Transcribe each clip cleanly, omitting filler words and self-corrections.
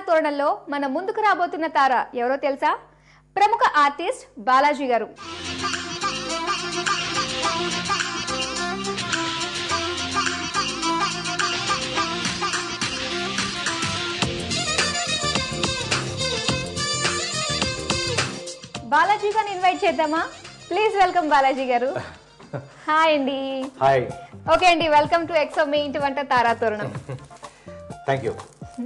తోరణంలో మన ముందుకు రాబోతున్న తార ఎవరో తెలుసా? ప్రముఖ ఆర్టిస్ట్ బాలాజీ గారు. బాలాజీ గారిని ఇన్వైట్ చేద్దామా? ప్లీజ్ వెల్కమ్ బాలాజీ గారు. హాయ్ అండి. హాయ్. ఓకే అండి, వెల్కమ్ టు ఎక్సో మీ ఇంటి వంట తారా తోరణం. Thank you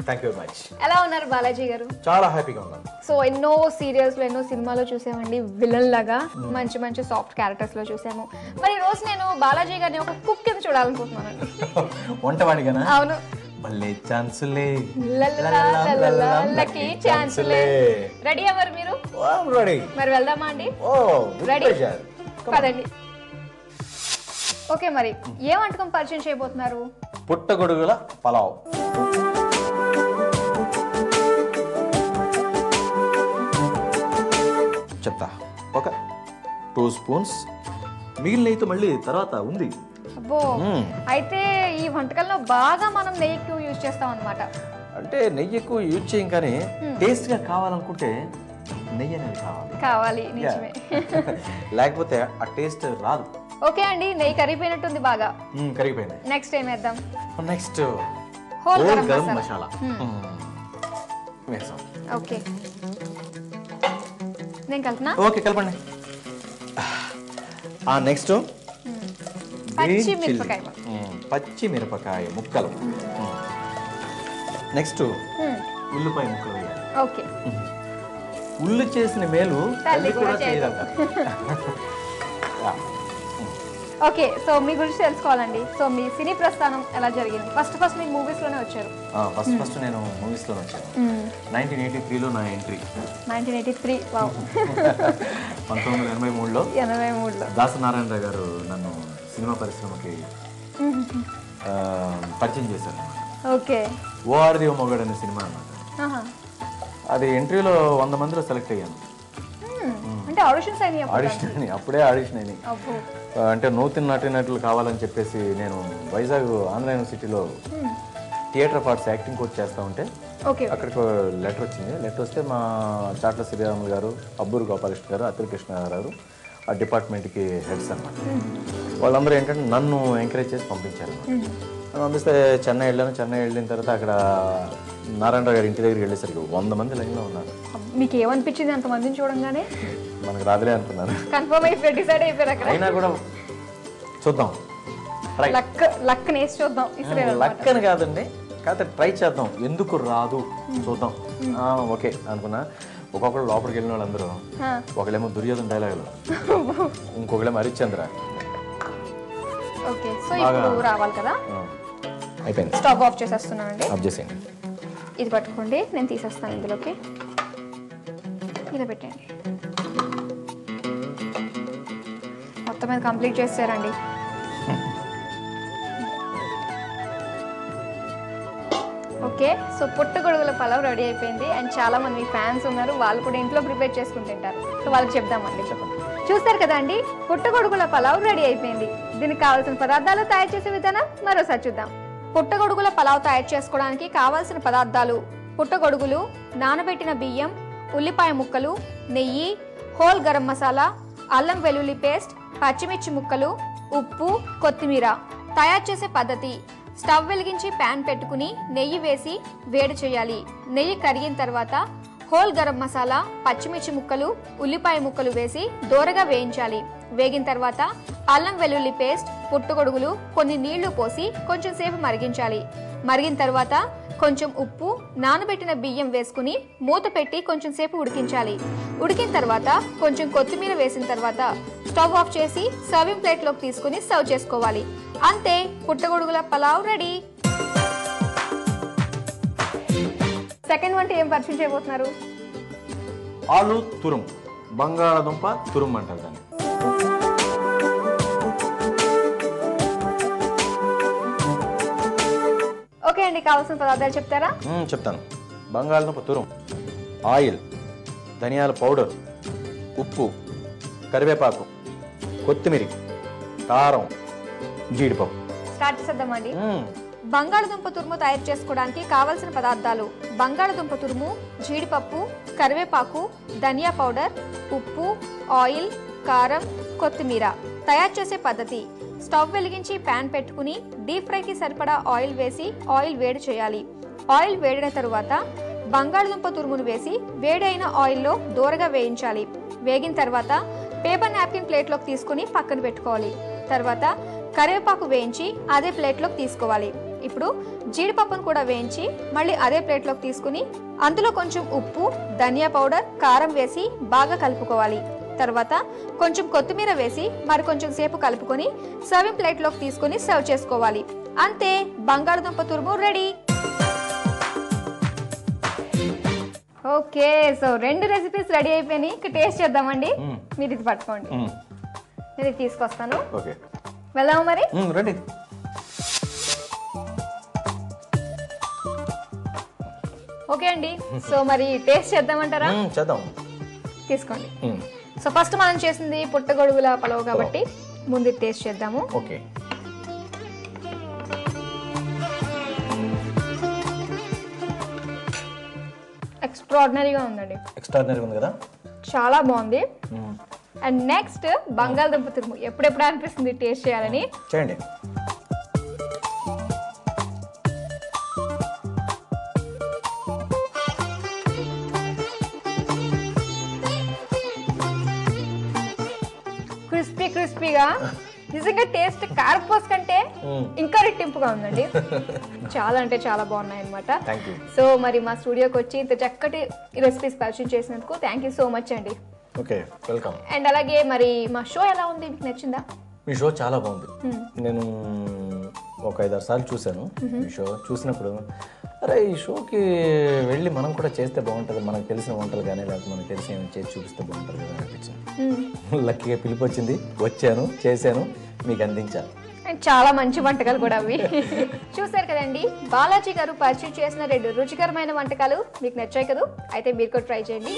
very much. ఎలా ఉన్నారు బాలాజీ గారు? చాలా హ్యాపీగా ఉన్నాను. సో ఎన్నో సీరియల్స్ లో ఎన్నో సినిమాలో చూసామండి, విలన్ లాగా మంచి మంచి సాఫ్ట్ క్యారెక్టర్స్ లో చూసాము. మరి ఈ రోజు నేను బాలాజీ గారిని ఒక కుక్ కింద చూడాలనుకుంటున్నాను. వంటవాడిగానా? అవును. భలే ఛాన్సులే, లక్కీ ఛాన్సులే. రెడీ అవ్వరు మీరు? రెడీ. మరి వెళ్దామా అండి? రెడీ, పదండి. ఓకే, మరి ఏ వంటకం పరిచయం చేయబోతున్నారు? పుట్టగొడుగుల పలావ్. చెప్తా. ఒక 2 స్పూన్స్, మిగిలిన అయితే మళ్ళీ తర్వాత ఉంది. అబ్బో, అయితే ఈ వంటకంలో బాగా మనం నెయ్యి ఎక్కువ యూజ్ చేస్తాం అన్నమాట. అంటే నెయ్యి ఎక్కువ యూజ్ చేయం, కానీ టేస్ట్ గా కావాలనుకుంటే నెయ్యి అనేది కావాలి. నిజమే. లేకపోతే ఆ టేస్ట్ రాదు. ఓకే అండి, నెయ్యి కరిగిపోయినట్టుంది బాగా. కరిగిపోయింది. నెక్స్ట్ ఏం వేద్దాం? నెక్స్ట్ హోల్ గరం మసాలా వేసాం. ఓకే, నేను కలుపునా? ఓకే, కలపండి. నెక్స్ట్ పచ్చిమిరపకాయ ముక్కలు. నెక్స్ట్ ఉల్లిపాయ ముక్కలు వేయాలి. ఓకే. ఉల్లి చేసిన మేలు తల్లి కూడా చేయదంట. ఓకే, సో మీ గురించి తెలుసుకోవాలండి. సో మీ సినీ ప్రస్థానం ఎలా జరిగింది? ఫస్ట్ మీరు మూవీస్ లోనే వచ్చారు. ఫస్ట్ నేను మూవీస్ లోనే వచ్చాను. 1983లో నా ఎంట్రీ. 1983. వావ్. 1983లో దాసనారాయణరావు గారు నన్ను సినిమా పరిశ్రమకి పరిచయం చేశారు. ఓకే. ఓఆర్దేవ్ మొగడు అనే సినిమా అన్నమాట. అది ఎంట్రీలో 100 మందిలో సెలెక్ట్ అయ్యాను. అంటే ఆడిషన్ అయినాయి, అప్పుడే ఆడిషన్ అయినాయి. అంటే నూతన నటీనటులు కావాలని చెప్పేసి నేను వైజాగ్ ఆంధ్ర యూనివర్సిటీలో theatre of arts acting course చేస్తా ఉంటే అక్కడికి లెటర్ వచ్చింది. లెటర్ వస్తే మా చాట్ల శ్రీరాములు గారు, అబ్బూరు గోపాలకృష్ణ గారు, అత్తిరి కృష్ణ గారు ఆ డిపార్ట్మెంట్కి హెడ్స్ అన్నమాట. వాళ్ళందరూ ఏంటంటే నన్ను ఎంకరేజ్ చేసి పంపించారు. పంపిస్తే చెన్నై వెళ్ళాను. చెన్నై వెళ్ళిన తర్వాత అక్కడ నారాయణరావు గారి ఇంటి దగ్గరికి వెళ్ళేసరికి 100 మంది లైన్లో ఉన్నారు. మీకు ఏమనిపించింది అంతమందిని చూడంగానే? మనకు రాదులే అనుకున్నాను. కన్ఫర్మ్ అయిపోయి డిసైడ్ అయిపోయారు అక్కడ. అయినా కూడా చూద్దాం, లక్ నేసి చూద్దాం. లక్ అని కాదండి, కాకపోతే ట్రై చేద్దాం, ఎందుకు రాదు చూద్దాం. ఓకే అనుకున్నా. ఒక్కొక్కరు లోపలికి వెళ్ళిన వాళ్ళందరూ, ఒకళ్ళేమో దుర్యోధన డైలాగులు, ఇంకొకళ్ళేమో హరిశ్చంద్ర. ఓకే, సో ఇప్పుడు రావాలి కదా. అయిపోయింది. Stove off చేసేస్తున్నానండి. ఆఫ్ చేసేయండి. ఇది పట్టుకోండి, నేను తీసేస్తాను ఇందులోకి. ఇలా పెట్టండి. మొత్తం మీద కంప్లీట్ చేస్తారండి. ఓకే, సో పుట్టగొడుగుల పలావ్ రెడీ అయిపోయింది. అండ్ చాలా మంది ఫ్యాన్స్ ఉన్నారు, వాళ్ళు కూడా ఇంట్లో ప్రిపేర్ చేసుకుని తింటారు. సో వాళ్ళకి చెప్దామండి. చెప్పండి. చూస్తారు కదా అండి, పుట్టగొడుగుల పలావ్ రెడీ అయిపోయింది. దీనికి కావాల్సిన పదార్థాలు తయారు చేసే విధానం మరోసారి చూద్దాం. పుట్టగొడుగుల పలావ్ తయారు చేసుకోవడానికి కావాల్సిన పదార్థాలు: పుట్టగొడుగులు, నానబెట్టిన బియ్యం, ఉల్లిపాయ ముక్కలు, నెయ్యి, హోల్ గరం మసాలా, అల్లం వెల్లుల్లి పేస్ట్, పచ్చిమిర్చి ముక్కలు, ఉప్పు, కొత్తిమీర. తయారు చేసే పద్ధతి: స్టవ్ వెలిగించి ప్యాన్ పెట్టుకుని నెయ్యి వేసి వేడి చేయాలి. నెయ్యి కరిగిన తర్వాత హోల్ గరం మసాలా, పచ్చిమిర్చి ముక్కలు, ఉల్లిపాయ ముక్కలు వేసి దోరగా వేయించాలి. వేగిన తర్వాత అల్లం వెల్లుల్లి పేస్ట్, పుట్టగొడుగులు, కొన్ని నీళ్లు పోసి కొంచెం సేపు మరిగించాలి. మరిగిన తర్వాత కొంచెం ఉప్పు, నానబెట్టిన బియ్యం వేసుకుని మూత పెట్టి కొంచెం సేపు ఉడికించాలి. ఉడికిన తర్వాత కొంచెం కొత్తిమీర వేసిన తర్వాత స్టవ్ ఆఫ్ చేసి సర్వింగ్ ప్లేట్లోకి తీసుకుని సర్వ్ చేసుకోవాలి. అంతే, పుట్టగొడుగుల పలావ్ రెడీ. సెకండ్ వంట ఏం పరిచయం చేయబోతున్నారు? ఆలు తురుం, బంగాళదుంప తురుం అంటారు దాన్ని. ఓకే అండి, కావాల్సిన పదార్థాలు చెప్తారా? చెప్తాను. బంగాళదుంప తురుం, ఆయిల్, ధనియాల పౌడర్, ఉప్పు, కరివేపాకు, కొత్తిమీర, కారం, జీడిపప్పు. స్టార్ట్ చేద్దామండి. బంగాళదుంప తురుము తయారు చేసుకోవడానికి కావలసిన పదార్థాలు: బంగాళదుంప తురుము, జీడిపప్పు, కరివేపాకు, ధనియా పౌడర్, ఉప్పు, ఆయిల్, కారం, కొత్తిమీర. తయారు చేసే పద్ధతి: స్టవ్ వెలిగించి ప్యాన్ పెట్టుకుని డీప్ ఫ్రైకి సరిపడా ఆయిల్ వేసి ఆయిల్ వేడి చేయాలి. ఆయిల్ వేడిన తరువాత బంగాళదుంప తురుమును వేసి వేడైన ఆయిల్లో దోరగా వేయించాలి. వేగిన తర్వాత పేపర్ నాప్కిన్ ప్లేట్లోకి తీసుకుని పక్కన పెట్టుకోవాలి. తర్వాత కరివేపాకు వేయించి అదే ప్లేట్లోకి తీసుకోవాలి. ఇప్పుడు జీడిపప్పును కూడా వేయించి మళ్ళీ అదే ప్లేట్లోకి తీసుకుని అందులో కొంచెం ఉప్పు, ధనియా పౌడర్, కారం వేసి బాగా కలుపుకోవాలి. తర్వాత కొంచెం కొత్తిమీర వేసి మరి కొంచెం సేపు కలుపుకొని సర్వింగ్ ప్లేట్లోకి తీసుకుని సర్వ్ చేసుకోవాలి. అంతే, బంగాళదుంప తురుము ready. Okay, so 2 recipes ready అయిపోయినాయి. ఇక టేస్ట్ చేద్దామండి. మీరు ఇది పట్టుకోండి, నేను ఇది తీసుకొస్తాను. ఓకే, వెళ్దాము మరి. రెడీ. ఓకే అండి, సో మరి టేస్ట్ చేద్దామంటారా? చేద్దాం, తీసుకోండి. సో ఫస్ట్ మనం చేసింది పుట్టగొడుగుల పలావ్ కాబట్టి ముందు టేస్ట్ చేద్దాము. ఓకే, ఎక్స్ట్రాడినరీగా ఉందండి. ఎక్స్ట్రాడినరీగా ఉంది కదా, చాలా బాగుంది. అండ్ నెక్స్ట్ బంగాళదుంప తురుము ఎప్పుడెప్పుడు అనిపిస్తుంది టేస్ట్ చేయాలని. చేయండి. క్రిస్పీగా, నిజంగా టేస్ట్ కారపూస కంటే ఇంకా రెట్టింపుగా ఉందండి. చాలా అంటే చాలా బాగున్నాయి అనమాట. సో మరి మా స్టూడియోకి వచ్చి ఇంత చక్కటి రెసిపీస్ పరిచయం చేసినందుకు థ్యాంక్ యూ సో మచ్ అండి. Okay, welcome. అండ్ అలాగే మరి మా షో ఎలా ఉంది, మీకు నచ్చిందా? మీ షో చాలా బాగుంది. నేను ఒక 5-6 సార్లు చూశాను మీ షో. చూసినప్పుడు అరే ఈ షోకి వెళ్ళి మనం కూడా చేస్తే బాగుంటుంది, మనకు తెలిసిన వంటలు కానీ లేకపోతే మనకు తెలిసిన ఏమైనా చేసి చూపిస్తే బాగుంటుంది కదా అనిపించింది. లక్కీగా పిలిపి వచ్చింది, వచ్చాను, చేశాను, మీకు అందించాను. చాలా మంచి వంటకాలు కూడా అవి. చూసారు కదండి, బాలాజీ గారు పరిచయం చేసిన 2 రుచికరమైన వంటకాలు మీకు నచ్చాయి కదా. అయితే మీరు కూడా ట్రై చేయండి.